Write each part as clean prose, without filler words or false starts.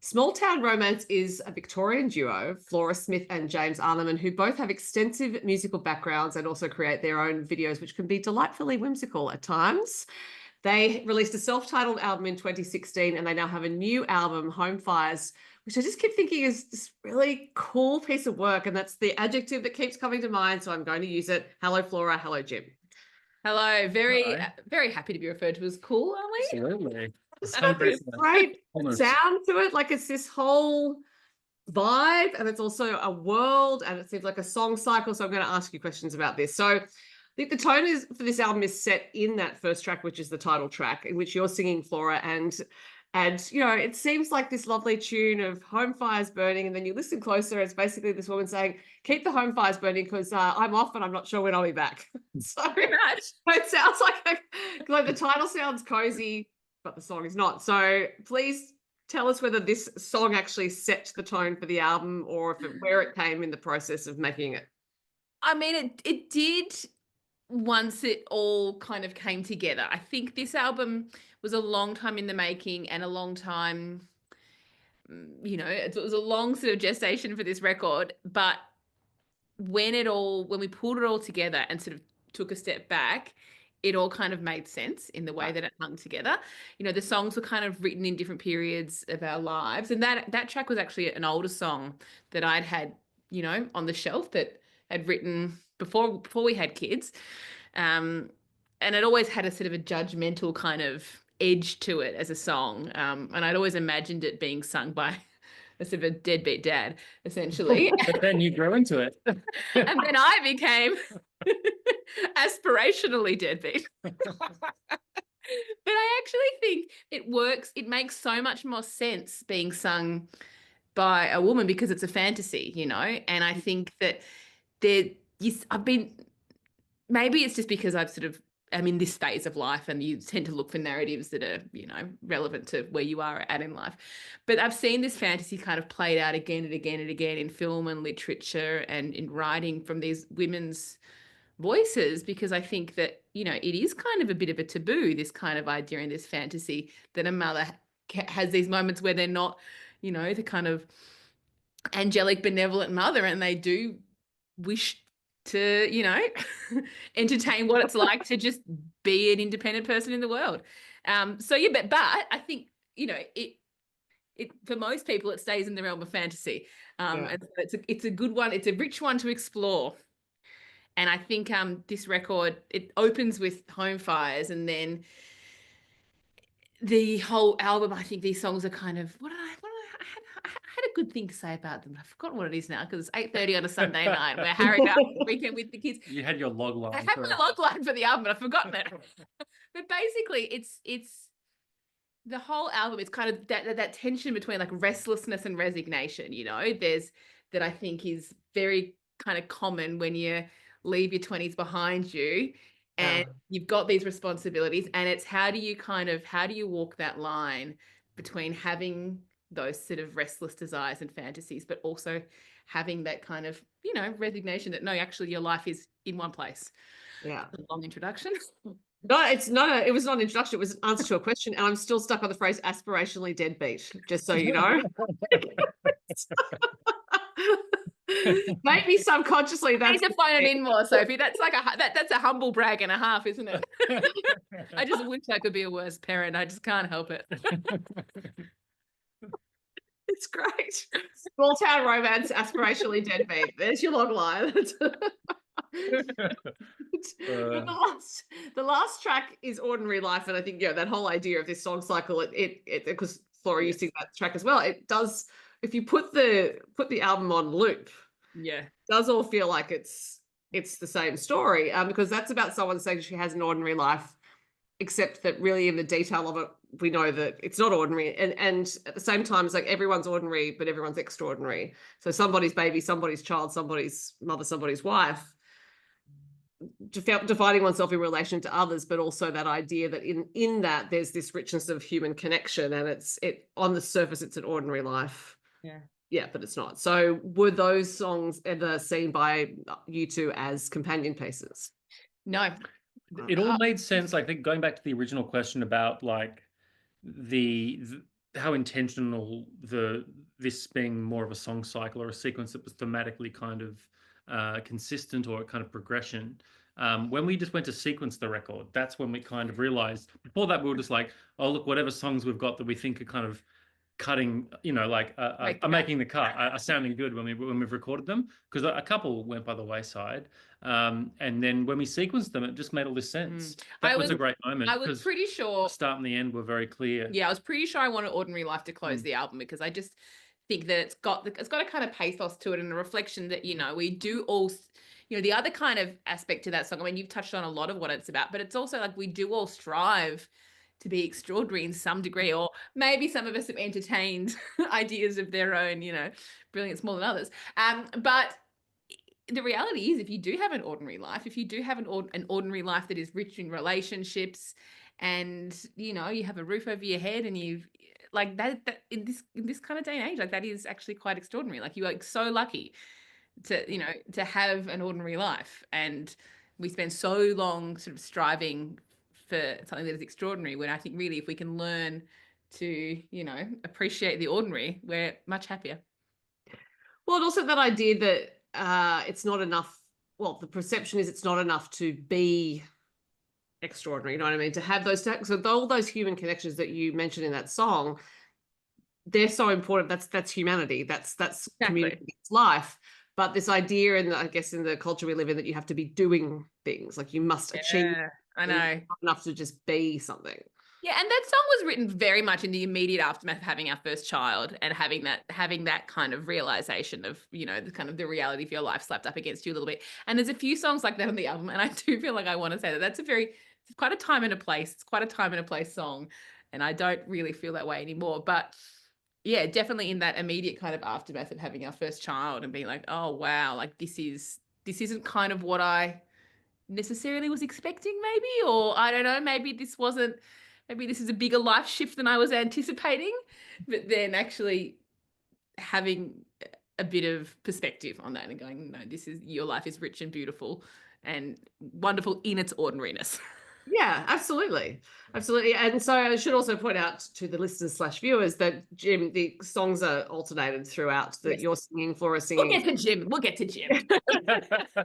Small Town Romance is a Victorian duo, Flora Smith and James Arneman, who both have extensive musical backgrounds and also create their own videos, which can be delightfully whimsical at times. They released a self-titled album in 2016, and they now have a new album, Home Fires, which I just keep thinking is this really cool piece of work. And that's the adjective that keeps coming to mind. So I'm going to use it. Hello, Flora. Hello, Jim. Hello. Very happy to be referred to as cool, aren't we? Absolutely. It's got this great sound to it. Like it's this whole vibe, and it's also a world, and it seems like a song cycle. So I'm going to ask you questions about this. So I think the tone is for this album is set in that first track, which is the title track, in which you're singing, Flora, and you know, it seems like this lovely tune of home fires burning, and then you listen closer, it's basically this woman saying, keep the home fires burning because I'm off and I'm not sure when I'll be back. So it sounds like the title sounds cozy, but the song is not. So please tell us whether this song actually set the tone for the album, or where it came in the process of making it. I mean, it did once it all kind of came together. I think this album was a long time in the making and a long time, you know, it was a long sort of gestation for this record. But when we pulled it all together and sort of took a step back, it all kind of made sense in the way that it hung together. You know, the songs were kind of written in different periods of our lives. And that track was actually an older song that I'd had, you know, on the shelf that I'd written before we had kids. And it always had a sort of a judgmental kind of edge to it as a song. And I'd always imagined it being sung by a sort of a deadbeat dad, essentially. But then you grew into it. And then I became aspirationally deadbeat. But I actually think it works. It makes so much more sense being sung by a woman because it's a fantasy, you know. And I think that maybe it's just because I'm in this phase of life, and you tend to look for narratives that are, you know, relevant to where you are at in life. But I've seen this fantasy kind of played out again and again and again in film and literature and in writing from these women's voices, because I think that, you know, it is kind of a bit of a taboo, this kind of idea in this fantasy that a mother has these moments where they're not, you know, the kind of angelic, benevolent mother, and they do wish to, you know, entertain what it's like to just be an independent person in the world. So yeah, but I think, you know, it for most people it stays in the realm of fantasy. And so it's a good one. It's a rich one to explore. And I think this record, it opens with Home Fires, and then the whole album, I think these songs are kind of I had a good thing to say about them. I've forgotten what it is now because it's 8:30 on a Sunday night. We're harried out the weekend with the kids. You had your log line. I had my log line for the album, but I've forgotten it. But basically, it's the whole album. It's kind of that tension between like restlessness and resignation. You know, there's that I think is very kind of common when you leave your 20s behind you. And you've got these responsibilities, and it's how do you walk that line between having those sort of restless desires and fantasies, but also having that kind of, you know, resignation that no, actually your life is in one place. Yeah. A long introduction. No, it was not an introduction. It was an answer to a question. And I'm still stuck on the phrase aspirationally deadbeat, just so you know. Maybe subconsciously that's. I need to phone it in more, Sophie. That's like that's a humble brag and a half, isn't it? I just wish I could be a worse parent. I just can't help it. It's great. Small Town Romance, aspirationally deadbeat. There's your log line. The last track is Ordinary Life, and I think, you know, that whole idea of this song cycle, it because Flora, you sing that track as well. It does. If you put the album on loop, yeah, it does all feel like it's the same story, because that's about someone saying she has an ordinary life, except that really in the detail of it, we know that it's not ordinary. And at the same time, it's like everyone's ordinary, but everyone's extraordinary. So somebody's baby, somebody's child, somebody's mother, somebody's wife, defining oneself in relation to others, but also that idea that in that there's this richness of human connection, and it on the surface, it's an ordinary life. Yeah, but it's not. So were those songs ever seen by you two as companion pieces? No. It all made sense. I think going back to the original question about like how intentional this being more of a song cycle or a sequence that was thematically kind of consistent or a kind of progression. When we just went to sequence the record, that's when we kind of realized. Before that, we were just like, oh, look, whatever songs we've got that we think are kind of cutting, like are making the cut, are sounding good when we've recorded them, because a couple went by the wayside. And then when we sequenced them, it just made all this sense. That was a great moment. I was pretty sure the start and the end were very clear. Yeah, I was pretty sure I wanted Ordinary Life to close the album, because I just think that it's got a kind of pathos to it, and a reflection that, we do all, the other kind of aspect to that song. I mean, you've touched on a lot of what it's about, but it's also like we do all strive to be extraordinary in some degree, or maybe some of us have entertained ideas of their own, brilliance more than others. But the reality is, if you do have an ordinary life, if you do have an ordinary life that is rich in relationships, and you have a roof over your head, and you've like that in this kind of day and age, like that is actually quite extraordinary. Like you are so lucky to have an ordinary life, and we spend so long sort of striving for something that is extraordinary, when I think really if we can learn to appreciate the ordinary, we're much happier. Well, and also that idea that it's not enough. Well, the perception is it's not enough to be extraordinary, you know what I mean? To have those, so all those human connections that you mentioned in that song, they're so important. That's humanity. That's community, that's life. But this idea, and I guess in the culture we live in, that you have to be doing things, like you must achieve. I know. Not enough to just be something. Yeah, and that song was written very much in the immediate aftermath of having our first child, and having that kind of realization of, the kind of the reality of your life slapped up against you a little bit. And there's a few songs like that on the album, and I do feel like I want to say that it's quite a time and a place. It's quite a time and a place song, and I don't really feel that way anymore. But yeah, definitely in that immediate kind of aftermath of having our first child and being like, oh wow, like this isn't kind of what I necessarily was expecting, maybe, or I don't know, maybe this is a bigger life shift than I was anticipating. But then actually having a bit of perspective on that and going, no, your life is rich and beautiful and wonderful in its ordinariness. Yeah, absolutely. Absolutely. And so I should also point out to the listeners/viewers that, Jim, the songs are alternated throughout, that you're singing, Flora singing. We'll get to Jim.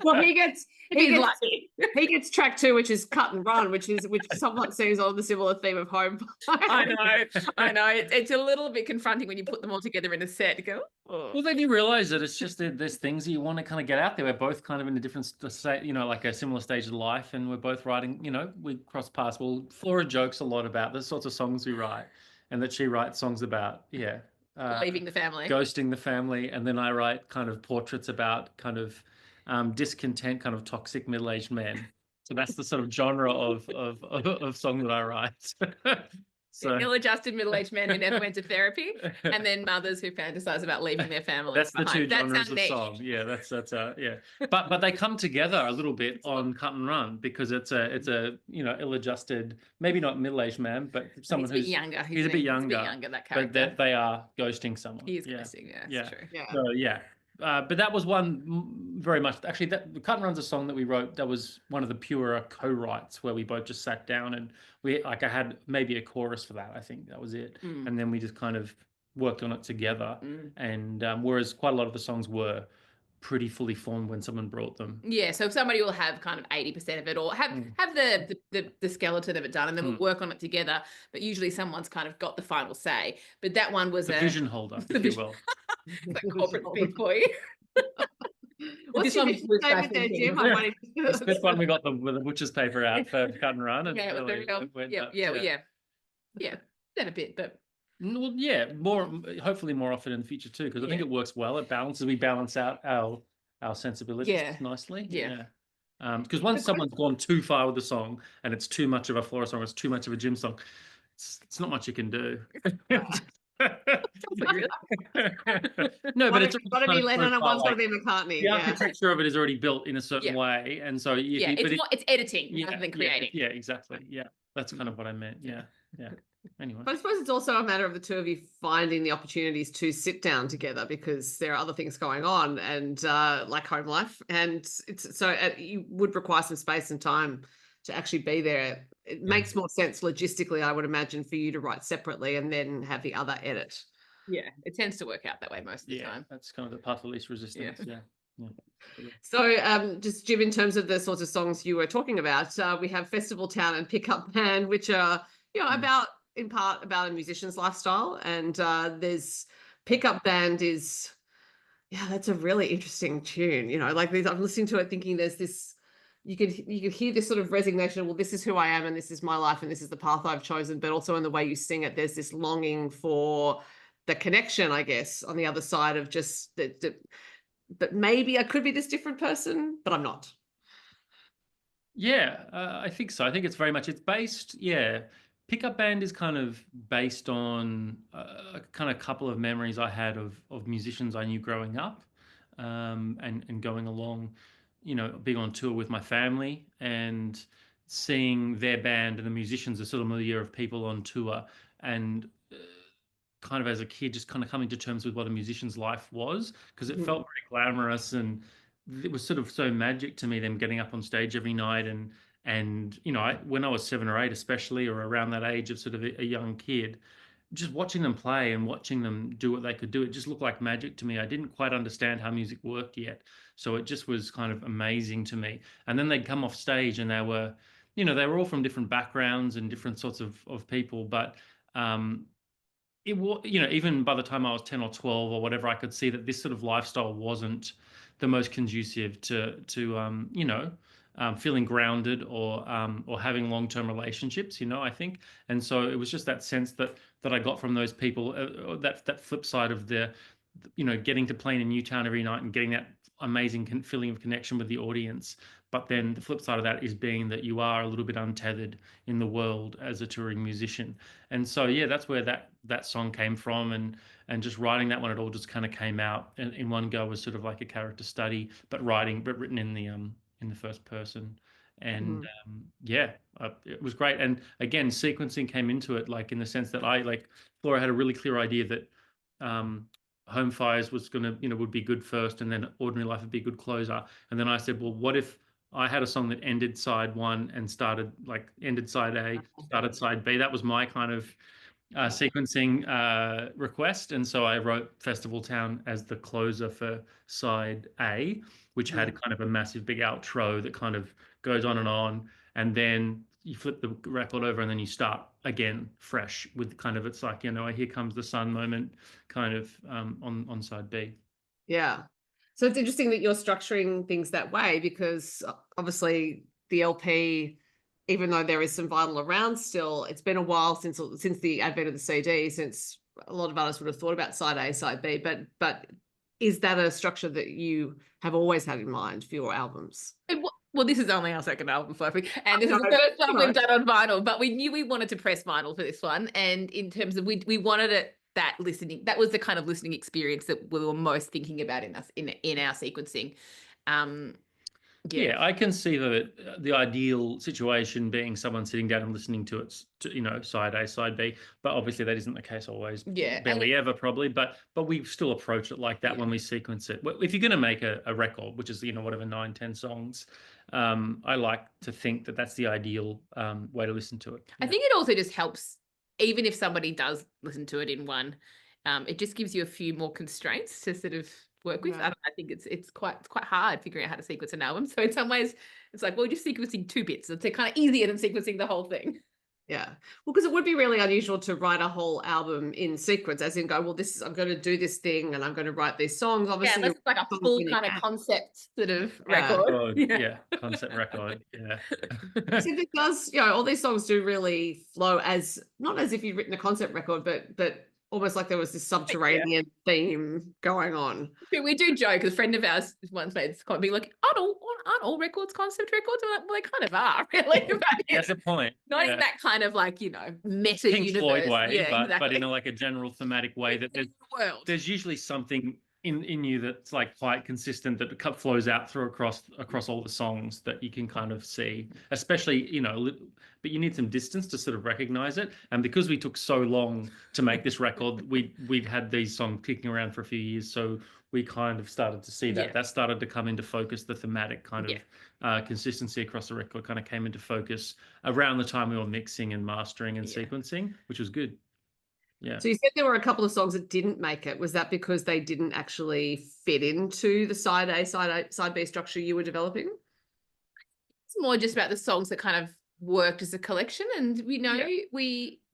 Well, he gets track 2, which is Cut and Run, which somewhat seems on the similar theme of home. I know. It's a little bit confronting when you put them all together in a set. You go, oh. Well, then you realize that it's just there's things that you want to kind of get out there. We're both kind of in a different state, like a similar stage of life, and we're both writing, we cross paths. Well, Flora jokes a lot about the sorts of songs we write, and that she writes songs about, leaving the family, ghosting the family, and then I write kind of portraits about kind of discontent, kind of toxic middle-aged men. So that's the sort of genre of song that I write. So ill-adjusted middle-aged men who never went to therapy, and then mothers who fantasize about leaving their families. That's the behind. two genres of song. Yeah, that's yeah. But they come together a little bit on Cut and Run, because it's a ill-adjusted, maybe not middle-aged man, but someone who's younger. He's a bit younger. That character. But they are ghosting someone. He is ghosting. Yeah, that's true. Yeah. So yeah. But that was one very much, actually, the Cut and Run's a song that we wrote that was one of the purer co-writes, where we both just sat down and I had maybe a chorus for that. I think that was it. And then we just kind of worked on it together. And whereas quite a lot of the songs were pretty fully formed when someone brought them. Yeah, so somebody will have kind of 80% of it, or have the skeleton of it done, and then we'll work on it together. But usually someone's kind of got the final say. But that one was the vision holder, if you will. Like corporate speak for you. What's your vision statement there, Jim? This one we got the butcher's paper out for Cut and Run. And yeah, then a bit, but. Well, yeah, hopefully more often in the future too, because I think it works well. It balances. We balance out our sensibilities nicely. Yeah. Because once someone's gone too far with the song, and it's too much of a Flora song, it's too much of a Jim song, it's not much you can do. No, but it's got to be Lennon and one's got to be McCartney. The architecture of it is already built in a certain way, and so it's editing rather than creating. Yeah, exactly. Yeah, that's kind of what I meant. Yeah. Anyway, but I suppose it's also a matter of the two of you finding the opportunities to sit down together, because there are other things going on, and like home life, and it's so you would require some space and time to actually be there it makes more sense logistically, I would imagine, for you to write separately and then have the other edit. Yeah, it tends to work out that way most of the time. That's kind of the path of least resistance. Yeah. So just Jim, in terms of the sorts of songs you were talking about, we have Festival Town and Pickup Band, which are, about, in part, about a musician's lifestyle. And there's Pickup Band is, that's a really interesting tune. Like I'm listening to it thinking there's this, you could hear this sort of resignation. Well, this is who I am and this is my life and this is the path I've chosen. But also in the way you sing it, there's this longing for the connection, I guess, on the other side of just but maybe I could be this different person, but I'm not. Yeah, I think so. I think it's very much, it's based, Pickup Band is kind of based on a kind of couple of memories I had of musicians I knew growing up, and going along, being on tour with my family and seeing their band and the musicians, a sort of milieu of people on tour, and kind of as a kid just kind of coming to terms with what a musician's life was, because it felt very glamorous, and it was sort of so magic to me, them getting up on stage every night, and when I was 7 or 8 especially, or around that age of sort of a young kid, just watching them play and watching them do what they could do, it just looked like magic to me. I didn't quite understand how music worked yet, so it just was kind of amazing to me. And then they'd come off stage and they were all from different backgrounds and different sorts of people, but it was, even by the time I was 10 or 12 or whatever, I could see that this sort of lifestyle wasn't the most conducive to feeling grounded or having long-term relationships, I think. And so it was just that sense that I got from those people, that flip side of getting to play in a new town every night and getting that amazing feeling of connection with the audience. But then the flip side of that is being that you are a little bit untethered in the world as a touring musician. And so, that's where that song came from. And just writing that one, it all just kind of came out in one go as sort of like a character study, but written in the first person. And it was great. And again, sequencing came into it, like in the sense that Flora had a really clear idea that Home Fires was going to, would be good first, and then Ordinary Life would be a good closer. And then I said, well, what if I had a song that ended side one and ended side A, started side B? That was my kind of sequencing request. And so I wrote Festival Town as the closer for side A, which had kind of a massive big outro that kind of goes on. And then you flip the record over and then you start again fresh with kind of, it's like, a Here Comes the Sun moment kind of on side B. Yeah. So it's interesting that you're structuring things that way, because obviously the LP, even though there is some vinyl around still, it's been a while since the advent of the CD, since a lot of artists would have thought about side A, side B, but is that a structure that you have always had in mind for your albums? Well, this is only our second album, Sophie, and this is the first one we've done on vinyl, but we knew we wanted to press vinyl for this one. And in terms of, we wanted it, that was the kind of listening experience that we were most thinking about in our sequencing. Yeah, I can see the ideal situation being someone sitting down and listening to it, side A, side B. But obviously that isn't the case always. Yeah, barely ever probably. But we still approach it like that when we sequence it. If you're going to make a record, which is whatever 9, 10 songs, I like to think that that's the ideal way to listen to it. I think it also just helps, even if somebody does listen to it in one, it just gives you a few more constraints to sort of work with. I think it's quite hard figuring out how to sequence an album. So in some ways, it's like, well, just sequencing 2 bits. It's kind of easier than sequencing the whole thing. Yeah. Well, because it would be really unusual to write a whole album in sequence, as in go, well, I'm going to do this thing and I'm going to write these songs. Obviously, that's like a full kind of concept sort of record. Concept record. Yeah. So it does, all these songs do really flow not as if you'd written a concept record, but almost like there was this subterranean theme going on. We do joke, because a friend of ours once made this comment, being like, aren't all records concept records? I'm like, well, they kind of are, really. That's a point. Not in that kind of meta Pink universe. Floyd way, exactly. but in a general thematic way, that there's usually something in you that's like quite consistent, that flows out through across all the songs, that you can kind of see, especially, you know, but you need some distance to sort of recognize it. And because we took so long to make this record, we'd had these songs kicking around for a few years, so we kind of started to see that that started to come into focus. The thematic kind of consistency across the record kind of came into focus around the time we were mixing and mastering and sequencing, which was good. Yeah. So you said there were a couple of songs that didn't make it. Was that because they didn't actually fit into the side A, side B structure you were developing? It's more just about the songs that kind of worked as a collection, and we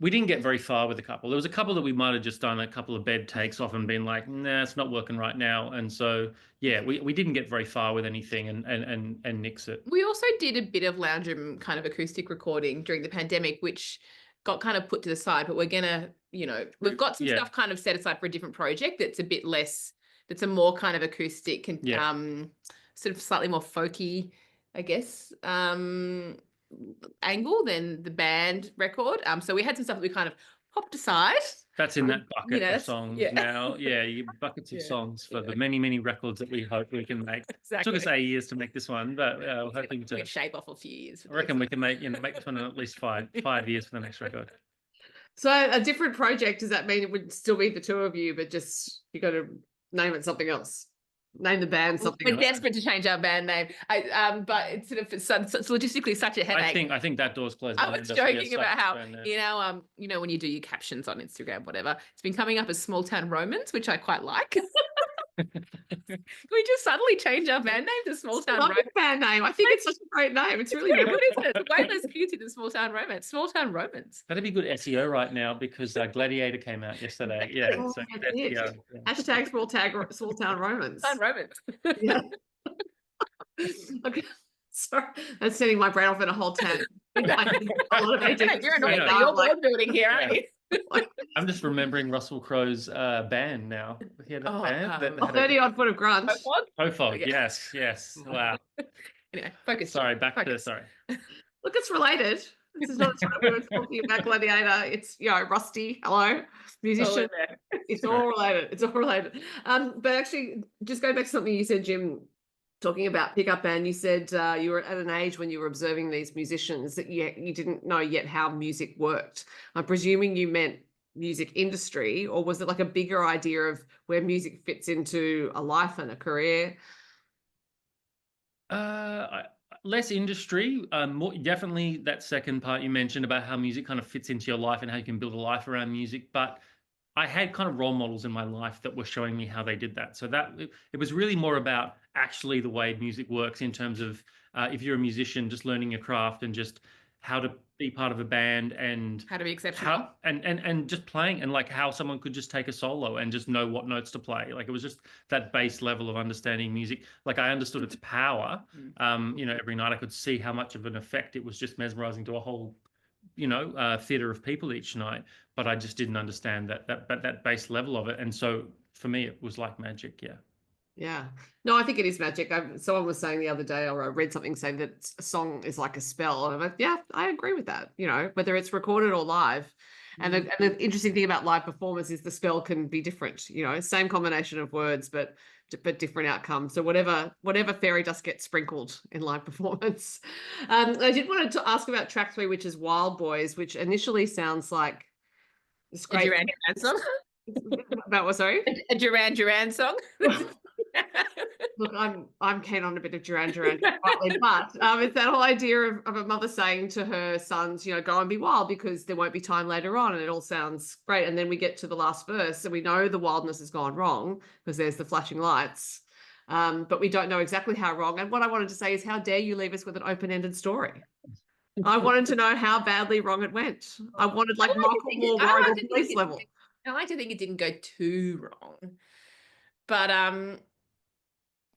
didn't get very far with a couple. There was a couple that we might have just done a couple of bed takes off and been like, nah, it's not working right now. And so we didn't get very far with anything and nix it. We also did a bit of lounge room kind of acoustic recording during the pandemic, which got kind of put to the side, but we're gonna, you know, we've got some stuff kind of set aside for a different project that's a bit less, that's a more kind of acoustic and sort of slightly more folky, I guess, angle than the band record. So we had some stuff that we kind of popped aside. That's in that bucket of songs now. Yeah, buckets of songs for the many, many records that we hope we can make. Exactly. It took us 8 years to make this one, but we're hoping to shape off a few years. I reckon we can make this one in at least five years for the next record. So a different project, does that mean it would still be the two of you, but just you got to name it something else? Name the band something We're else. desperate to change our band name. But it's sort of it's logistically such a headache. I think that door's closed. I was joking about how you know when you do your captions on Instagram, whatever, it's been coming up as Small Town Romans, which I quite like. We just suddenly change our band name to Small Town Romance. Band name. I think it's such a great name. It's really good, isn't it? It's way less cutesy than Small Town Romance. Small Town Romance. That'd be good SEO right now because Gladiator came out yesterday. Yeah. Oh, so SEO. Hashtag Small Town Romance. Town Romance. Yeah. Okay. Sorry, that's sending my brain off in a whole tent. You're board building here, aren't you? I'm just remembering Russell Crowe's band now. He had a band that 30-odd foot of grunge. Hofog, yes. Wow. Anyway, focus. Sorry, focus. Sorry. Look, it's related. This is not a time we were talking about Gladiator. It's, Rusty, hello, musician. It's all related. It's all related. But actually, just going back to something you said, Jim, talking about pickup band, you said you were at an age when you were observing these musicians that you didn't know yet how music worked. I'm presuming you meant music industry, or was it like a bigger idea of where music fits into a life and a career? Less industry, more definitely that second part you mentioned about how music kind of fits into your life and how you can build a life around music. But I had kind of role models in my life that were showing me how they did that. So that it was really more about actually the way music works in terms of if you're a musician, just learning your craft and just how to be part of a band and how to be exceptional and just playing, and like how someone could just take a solo and just know what notes to play. Like it was just that base level of understanding music. Like I understood its power. Every night I could see how much of an effect it was just mesmerizing to a whole theater of people each night, but I just didn't understand that base level of it. And so for me it was like magic. Yeah. No, I think it is magic. Someone was saying the other day, or I read something saying that a song is like a spell. And I'm like, yeah, I agree with that, whether it's recorded or live. And the interesting thing about live performance is the spell can be different, same combination of words, but different outcomes. So whatever fairy dust gets sprinkled in live performance. I did want to ask about track 3, which is Wild Boys, which initially sounds like this great Duran Duran song. About what? Sorry, a Duran Duran song. Look, I'm keen on a bit of Duran Duran, but it's that whole idea of a mother saying to her sons, go and be wild because there won't be time later on, and it all sounds great. And then we get to the last verse, and we know the wildness has gone wrong because there's the flashing lights, but we don't know exactly how wrong. And what I wanted to say is, how dare you leave us with an open-ended story? I wanted to know how badly wrong it went. I wanted Michael Moore worried at police level. I like to think it didn't go too wrong, but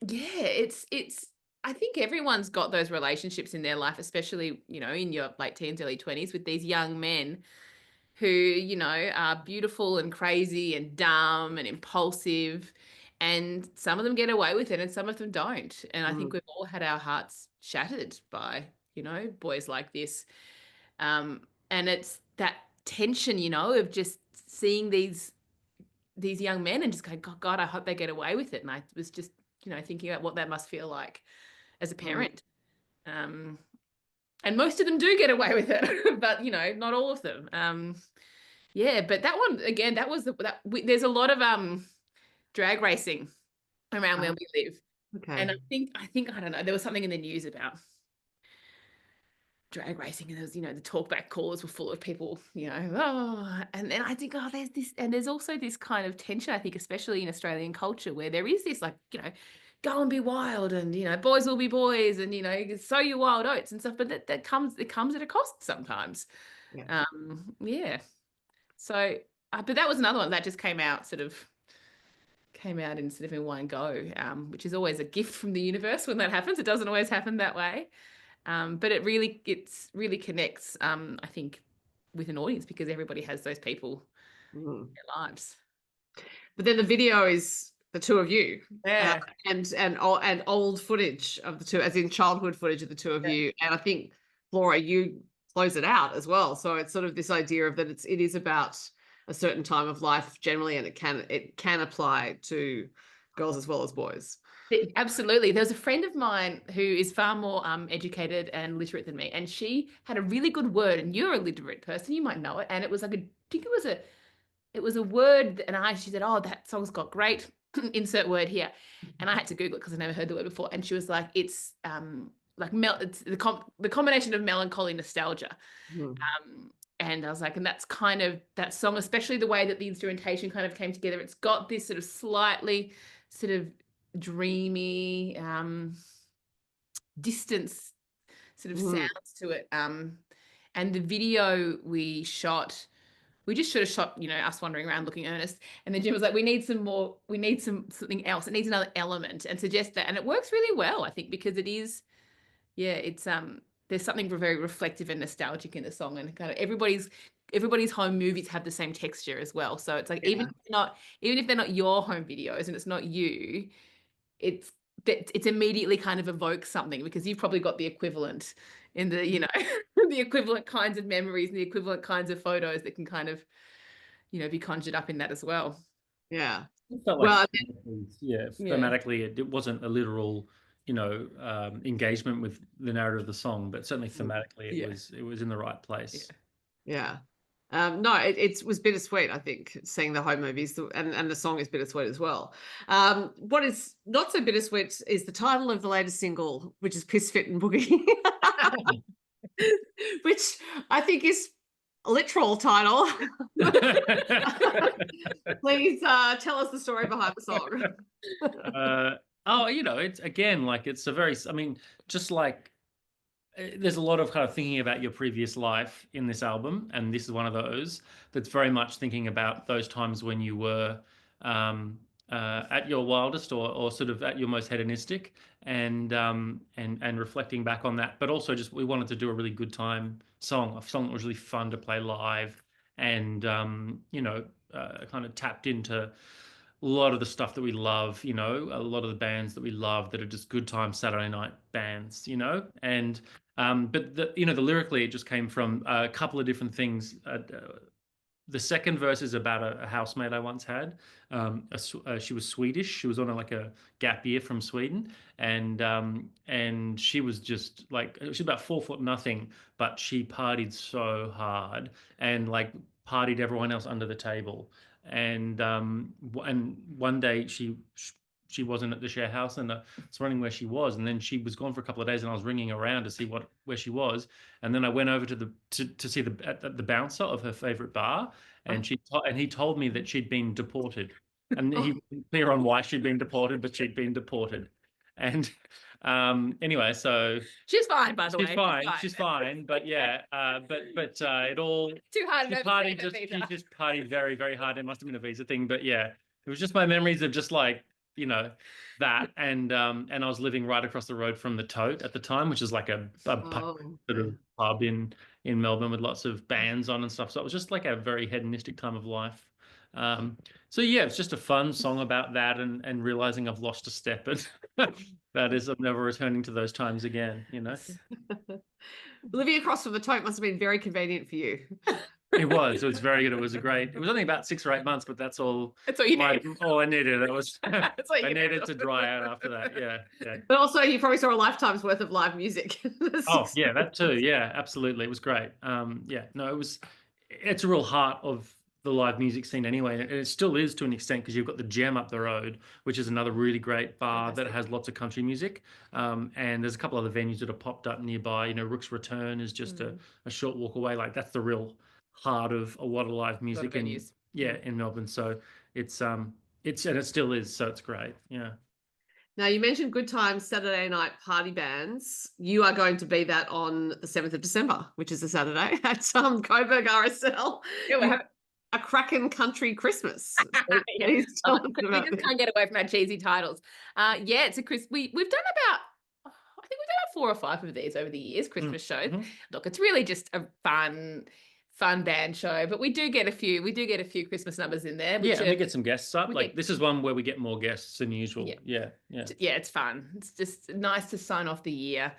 it's I think everyone's got those relationships in their life, especially in your late teens, early 20s, with these young men who are beautiful and crazy and dumb and impulsive, and some of them get away with it and some of them don't. And I think we've all had our hearts shattered by boys like this, and it's that tension of just seeing these these young men and just go, God, I hope they get away with it. And I was just, thinking about what that must feel like as a parent. And most of them do get away with it, but not all of them. But that one again, there's a lot of drag racing around where we live. Okay. And I think I don't know, there was something in the news about drag racing, and there was, the talkback callers were full of people, and then I think, there's this, and there's also this kind of tension, I think, especially in Australian culture, where there is this, like, go and be wild, and boys will be boys, and sow your wild oats and stuff, but it comes at a cost sometimes. So but that was another one that just came out in one go, which is always a gift from the universe when that happens. It doesn't always happen that way. But it really connects, I think, with an audience, because everybody has those people in their lives. But then the video is the two of you, Yeah. and old footage of the two, as in childhood footage of the two of you. And I think, Flora, you close it out as well. So it's sort of this idea of that it is about a certain time of life generally, and it can apply to girls as well as boys. Absolutely. There was a friend of mine who is far more educated and literate than me, and she had a really good word, and you're a literate person, you might know it, and it was like it was a word, and she said, oh, that song's got great insert word here, and I had to Google it because I never heard the word before, and she was like, it's it's the combination of melancholy, nostalgia. And I was like, and that's kind of that song, especially the way that the instrumentation kind of came together. It's got this sort of slightly sort of dreamy, distance sort of sounds to it. And the video we just should have shot, us wandering around looking earnest. And then Jim was like, we need something else. It needs another element, and suggest that. And it works really well, I think, because it is, it's there's something very reflective and nostalgic in the song, and kind of everybody's home movies have the same texture as well. So it's like, even if they're not your home videos and it's not you, it's immediately kind of evokes something, because you've probably got the equivalent in the, the equivalent kinds of memories and the equivalent kinds of photos that can kind of, be conjured up in that as well. Yeah. Well, thematically, it wasn't a literal, engagement with the narrative of the song, but certainly thematically it was in the right place. No, it was bittersweet, I think, seeing the home movies, and the song is bittersweet as well. What is not so bittersweet is the title of the latest single, which is Piss Fit and Boogie, which I think is a literal title. Please tell us the story behind the song. It's again, like, it's a very, just like, there's a lot of kind of thinking about your previous life in this album, and this is one of those that's very much thinking about those times when you were at your wildest, or sort of at your most hedonistic, and reflecting back on that. But also, just, we wanted to do a really good time song, a song that was really fun to play live, and kind of tapped into a lot of the stuff that we love, a lot of the bands that we love that are just good time Saturday night bands, and but the lyrically, it just came from a couple of different things. The second verse is about a housemate I once had. She was Swedish. She was on a gap year from Sweden, and she was just like, she was about 4'0", but she partied so hard, and like partied everyone else under the table. And one day she wasn't at the share house, and I was wondering where she was, and then she was gone for a couple of days, and I was ringing around to see where she was, and then I went over to see the bouncer of her favorite bar, and he told me that she'd been deported, and he wasn't clear on why she'd been deported, but she'd been deported. And anyway, so she's fine, by the way. She's fine. But it all too hard. She just partied very, very hard. It must have been a visa thing, but yeah, it was just my memories of just like, that, and I was living right across the road from the Tote at the time, which is like a sort of pub in Melbourne with lots of bands on and stuff. So it was just like a very hedonistic time of life. So yeah, it's just a fun song about that, and realizing I've lost a step, and that is, I'm never returning to those times again, Living across from the Tote must have been very convenient for you. It was very good. It was only about 6 or 8 months, but that's all. That's all you need. All I needed. It was. That's all you I needed need. to dry out after that. Yeah. But also, you probably saw a lifetime's worth of live music. Oh yeah, that too. Yeah, absolutely. It was great. Yeah, no, it's a real heart of the live music scene anyway, and it still is to an extent because you've got the Gem up the road, which is another really great bar that has lots of country music. And there's a couple other venues that have popped up nearby. Rook's Return is just a short walk away. Like that's the real heart of a lot of live music in Melbourne. So it's and it still is. So it's great. Yeah. Now, you mentioned Good Times Saturday night party bands. You are going to be that on the 7th of December, which is a Saturday, at Coburg RSL. A cracking country Christmas. We just can't get away from our cheesy titles. Yeah, it's a We've done about, I think we've done about 4 or 5 of these over the years, Christmas shows. Look, it's really just a fun band show, but we do get a few Christmas numbers in there. Yeah, and we get some guests up. This is one where we get more guests than usual. Yeah, it's fun. It's just nice to sign off the year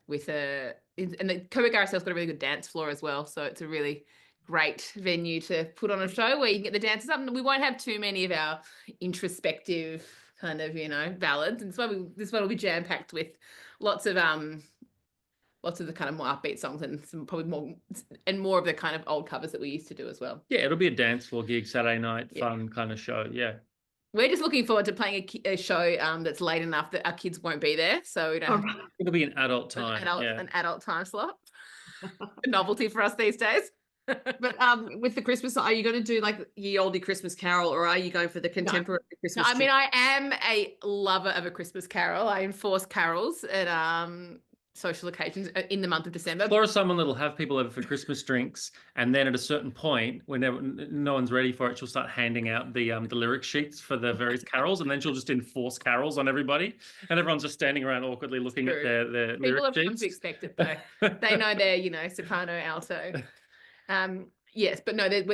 with and the Coburg RSL's got a really good dance floor as well, so it's a really great venue to put on a show where you can get the dancers up, and we won't have too many of our introspective kind of ballads, and this one will be jam packed with lots of the kind of more upbeat songs and some probably more of the kind of old covers that we used to do as well. Yeah, it'll be a dance floor gig, Saturday night, fun kind of show. Yeah. We're just looking forward to playing a show that's late enough that our kids won't be there, so we don't. It'll be an adult time. An adult time slot. A novelty for us these days. But with the Christmas, are you going to do like Ye Olde Christmas Carol, or are you going for the contemporary Christmas? No, I mean, I am a lover of a Christmas carol. I enforce carols at social occasions in the month of December. Flora's someone that'll have people over for Christmas drinks, and then at a certain point, whenever no one's ready for it, she'll start handing out the lyric sheets for the various carols, and then she'll just enforce carols on everybody, and everyone's just standing around awkwardly looking at their lyric sheets. People have come to expect it though. They know their soprano, alto. Yes, but no, these.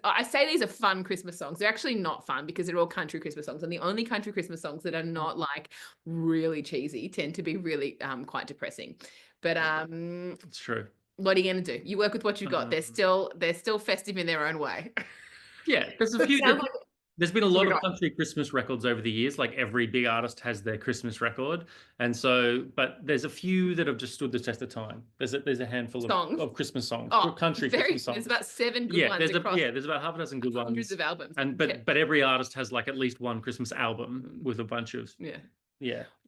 I say these are fun Christmas songs. They're actually not fun because they're all country Christmas songs, and the only country Christmas songs that are not like really cheesy tend to be really quite depressing. But it's true. What are you going to do? You work with what you've got. They're still festive in their own way. Yeah, there's a few. There's been a lot of country Christmas records over the years. Like every big artist has their Christmas record, and so, but there's a few that have just stood the test of time. There's a handful of Christmas songs, country Christmas songs. There's about 7 good ones. There's about half a dozen good ones. Hundreds of albums. And but every artist has like at least one Christmas album with a bunch of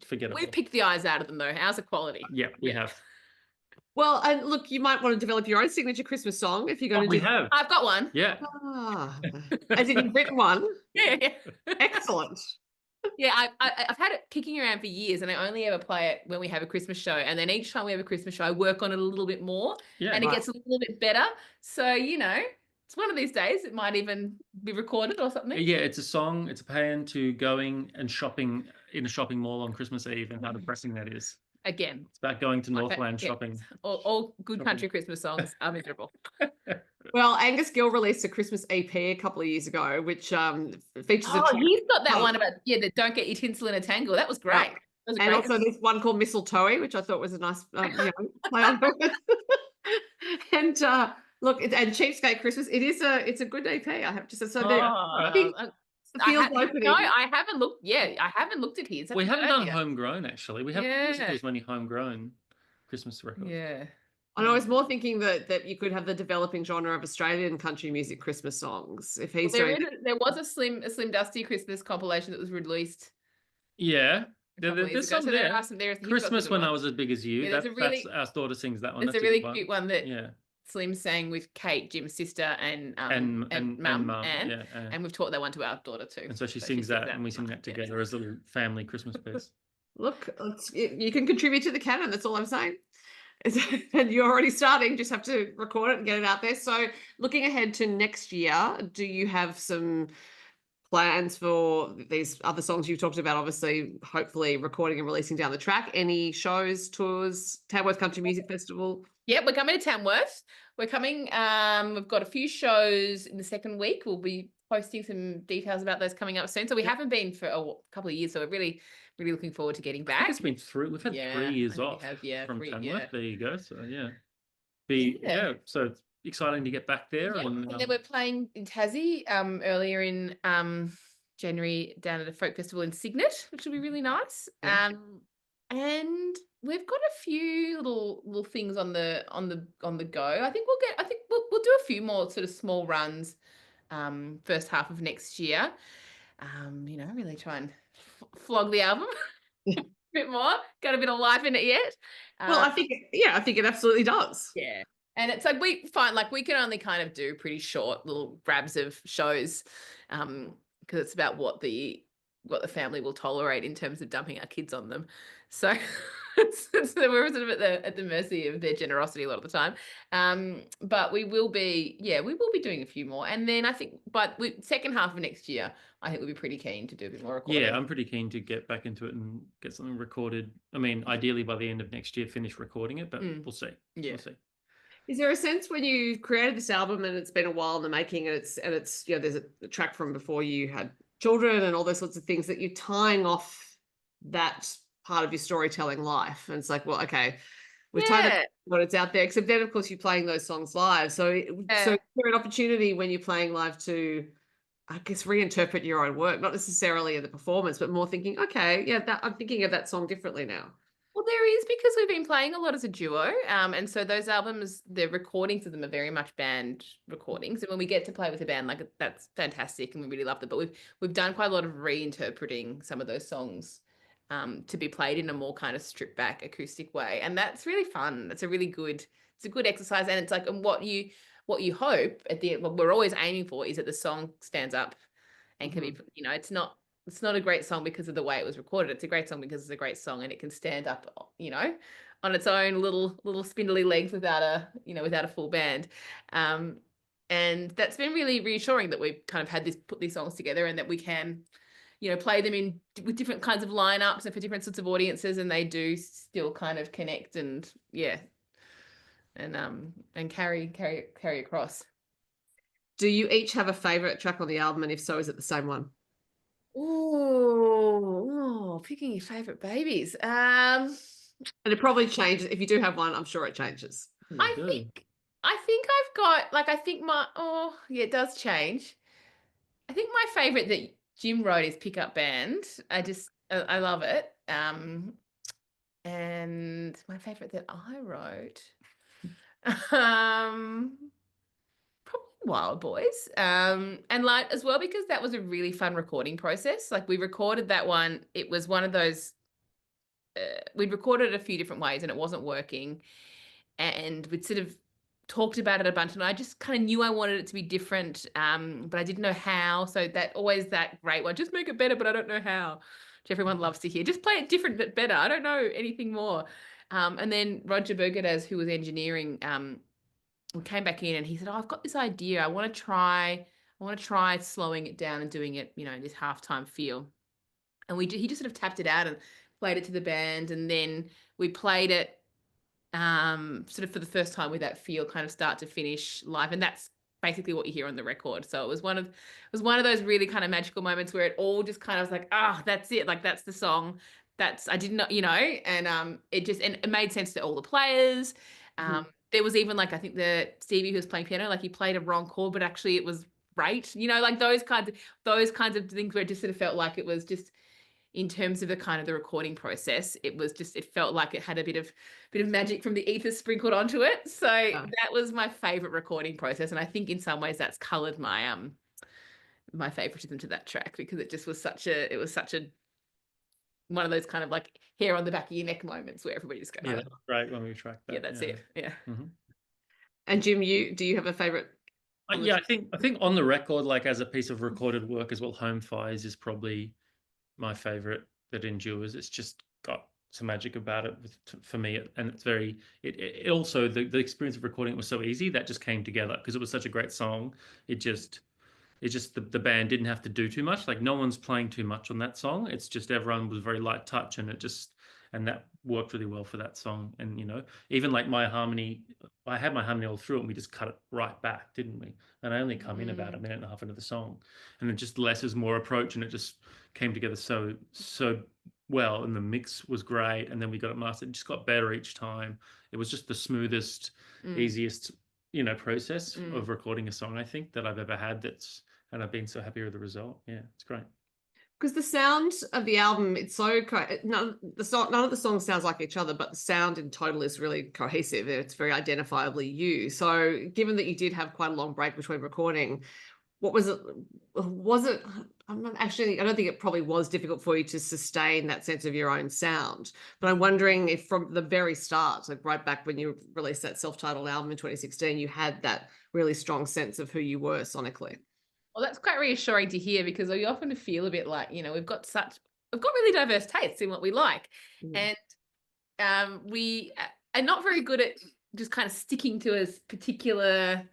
forgettable. We've picked the eyes out of them though. Ours are quality. Yeah, we have. Well, and look, you might want to develop your own signature Christmas song if you're going to do. We have. I've got one. Yeah. As in you've written one. Yeah. Excellent. Yeah, I've had it kicking around for years, and I only ever play it when we have a Christmas show. And then each time we have a Christmas show, I work on it a little bit more, and it gets a little bit better. So it's one of these days. It might even be recorded or something. Yeah, it's a song. It's a paean to going and shopping in a shopping mall on Christmas Eve, and how depressing that is. Again, it's about going to Northland shopping. All good country Christmas songs are miserable. Well, Angus Gill released a Christmas EP a couple of years ago, which features. He's got that one about the "Don't Get Your Tinsel in a Tangle." That was great. That was and also this one called Mistletoe, which I thought was a nice play on it. And look, and Cheapskate Christmas. It's a good EP. I have to say. So I haven't looked. Yeah, I haven't looked at his. We haven't done homegrown actually. We haven't as many homegrown Christmas records. Yeah. And I was more thinking that you could have the developing genre of Australian country music Christmas songs. If he's there was a Slim Dusty Christmas compilation that was released. Yeah. There's some there. There Christmas When I Was As Big As You. That's our daughter sings that one. It's a really cute one that Slim sang with Kate, Jim's sister, and Mum, Anne. And we've taught that one to our daughter too. And so she sings that, and we sing that together as a little family Christmas piece. Look, you can contribute to the canon. That's all I'm saying. And you're already starting. Just have to record it and get it out there. So, looking ahead to next year, do you have some plans for these other songs you've talked about? Obviously, hopefully recording and releasing down the track. Any shows, tours, Tamworth Country Music Festival? Yeah, we're coming to Tamworth. We're coming. We've got a few shows in the second week. We'll be posting some details about those coming up soon. So we haven't been for a couple of years. So we're really looking forward to getting back. It's been we've had 3 years off from Tamworth. There you go. So so exciting to get back there. Yeah, And and then we're playing in Tassie earlier in January down at a folk festival in Cygnet, which will be really nice. Yeah. And we've got a few little things on the go. I think we'll do a few more sort of small runs first half of next year. Really try and flog the album a bit more. Got a bit of life in it yet. Well, I think it absolutely does. Yeah. And it's like we find like we can only kind of do pretty short little grabs of shows because it's about what the family will tolerate in terms of dumping our kids on them. So we're sort of at the mercy of their generosity a lot of the time. But we will be doing a few more. And then I think second half of next year, I think we'll be pretty keen to do a bit more recording. yeah, I'm pretty keen to get back into it and get something recorded. I mean, ideally by the end of next year, finish recording it, but we'll see. Yeah. We'll see. Is there a sense when you created this album and it's been a while in the making and it's there's a track from before you had children and all those sorts of things that you're tying off that part of your storytelling life, and it's like, well, okay, we've tied what it's out there, except then of course you're playing those songs live, so is there an opportunity when you're playing live to, I guess, reinterpret your own work, not necessarily in the performance, but more thinking, okay, yeah, I'm thinking of that song differently now? Well, there is, because we've been playing a lot as a duo, and so those albums, the recordings of them are very much band recordings. And when we get to play with a band, like, that's fantastic, and we really love it. But we've done quite a lot of reinterpreting some of those songs to be played in a more kind of stripped back acoustic way, and that's really fun. It's a good exercise, and it's like, and what you hope at the end, what we're always aiming for, is that the song stands up and can be, it's not a great song because of the way it was recorded. It's a great song because it's a great song and it can stand up, on its own little spindly legs without a full band. And that's been really reassuring that we've kind of put these songs together, and that we can, play them with different kinds of lineups and for different sorts of audiences, and they do still kind of connect and carry across. Do you each have a favorite track on the album, and if so, is it the same one? Picking your favorite babies. And it probably changes. If you do have one, I'm sure it changes. I think I've got, like, I think it does change. I think my favorite that Jim wrote is Pickup Band. I love it. And my favorite that I wrote, probably Wild Boys. And like, as well, because that was a really fun recording process. Like, we recorded that one. It was one of those, we'd recorded it a few different ways and it wasn't working. And we'd sort of talked about it a bunch, and I just kind of knew I wanted it to be different, but I didn't know how. So that great one, just make it better, but I don't know how, which everyone loves to hear. Just play it different but better. I don't know anything more. And then Roger Bergadez, who was engineering, came back in and he said, I've got this idea. I want to try slowing it down and doing it, in this halftime feel. And he just sort of tapped it out and played it to the band, and then we played it sort of for the first time with that feel, kind of start to finish live, and that's basically what you hear on the record. So it was one of those really kind of magical moments where it all just kind of was like, that's it, like, that's the song. I didn't know, and it made sense to all the players. There was even, like, I think the Stevie who was playing piano, like, he played a wrong chord, but actually it was right, like those kinds of things where it just sort of felt like it was just, in terms of the kind of the recording process, it felt like it had a bit of magic from the ether sprinkled onto it. So that was my favorite recording process. And I think in some ways that's colored my my favoritism to that track, because it just was such a one of those kind of like hair on the back of your neck moments where everybody just goes, yeah, that's great when we tracked that. Yeah, that's it. Yeah. Mm-hmm. And Jim, do you have a favorite? I think on the record, like, as a piece of recorded work as well, Home Fires is probably my favorite that endures. It's just got some magic about it for me, and it's very, it also, the experience of recording it was so easy, that just came together because it was such a great song. The band didn't have to do too much. Like, no one's playing too much on that song. It's just everyone was very light touch, and that worked really well for that song. And even like my harmony, I had my harmony all through it, and we just cut it right back, didn't we? And I only come in about a minute and a half into the song, and then just less is more approach, and it just came together so well, and the mix was great, and then we got it mastered. It just got better each time. It was just the smoothest, easiest process of recording a song, I think, that I've ever had. And I've been so happy with the result. Yeah, it's great. Because the sound of the album, it's so none of the songs sounds like each other, but the sound in total is really cohesive. It's very identifiably you. So given that you did have quite a long break between recording, what was it? Was it? I don't think it probably was difficult for you to sustain that sense of your own sound. But I'm wondering if from the very start, like right back when you released that self-titled album in 2016, you had that really strong sense of who you were sonically. Well, that's quite reassuring to hear, because we often feel a bit like, we've got really diverse tastes in what we like. And we are not very good at just kind of sticking to a particular,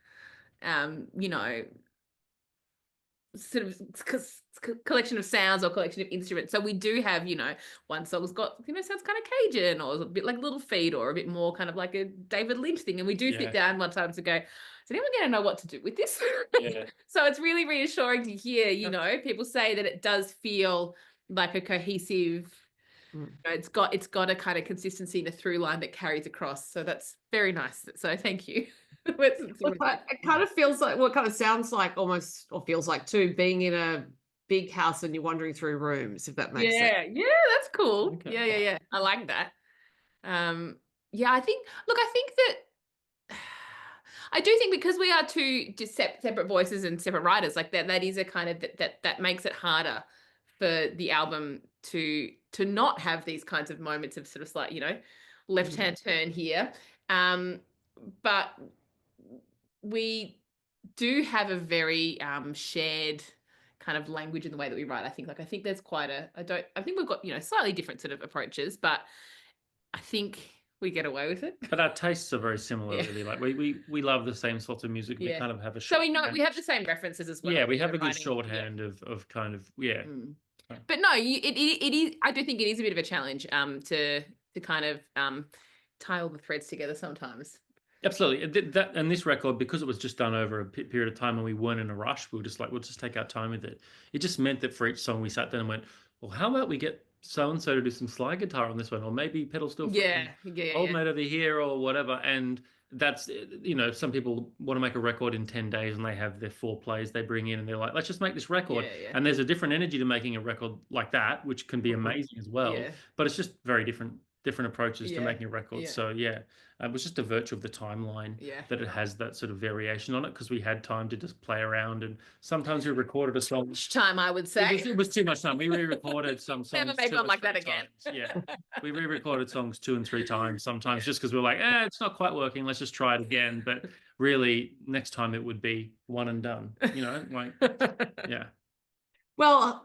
sort of collection of sounds or collection of instruments. So we do have, one song's got, sounds kind of Cajun, or a bit like Little Feat, or a bit more kind of like a David Lynch thing. And we do sit down one time to go, is anyone going to know what to do with this? Yeah. So it's really reassuring to hear, people say that it does feel like a cohesive, it's got a kind of consistency and a through line that carries across. So that's very nice. So thank you. It kind of feels like, what kind of sounds like almost, or feels like too, being in a big house and you're wandering through rooms, if that makes sense. Yeah, that's cool. Okay. Yeah. I like that. I think that I do think, because we are two just separate voices and separate writers, like that is a kind of that makes it harder for the album to not have these kinds of moments of sort of like, left-hand turn here. But we do have a very shared kind of language in the way that we write. I think there's quite I think we've got, slightly different sort of approaches, but I think we get away with it. But our tastes are very similar, really. Like we love the same sorts of music. We kind of have a so we have the same references as well. Yeah, we have a good shorthand of kind of But no, it is. I do think it is a bit of a challenge to kind of tie all the threads together sometimes. Absolutely. And this record, because it was just done over a period of time and we weren't in a rush, we were just like, we'll just take our time with it. It just meant that for each song we sat down and went, well, how about we get so-and-so to do some slide guitar on this one, or maybe pedal steel old mate over here, or whatever. And that's, some people want to make a record in 10 days and they have their 4 plays they bring in and they're like, let's just make this record. And there's a different energy to making a record like that, which can be amazing as well. But it's just very different approaches to making a record. So it was just a virtue of the timeline that it has that sort of variation on it, because we had time to just play around, and sometimes we recorded a song. Much time, I would say. It was too much time. We re-recorded some songs. Never make one like that again. We re-recorded songs 2 and 3 times sometimes, just because we were like, it's not quite working. Let's just try it again. But really, next time it would be one and done. Well,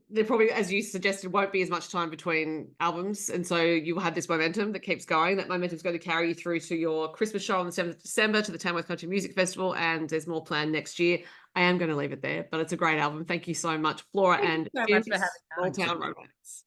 there probably, as you suggested, won't be as much time between albums, and so you will have this momentum that keeps going. That momentum is going to carry you through to your Christmas show on the 7th of December, to the Tamworth Country Music Festival, and there's more planned next year. I am going to leave it there, but it's a great album. Thank you so much, Flora, and so much for having Small Town Romance.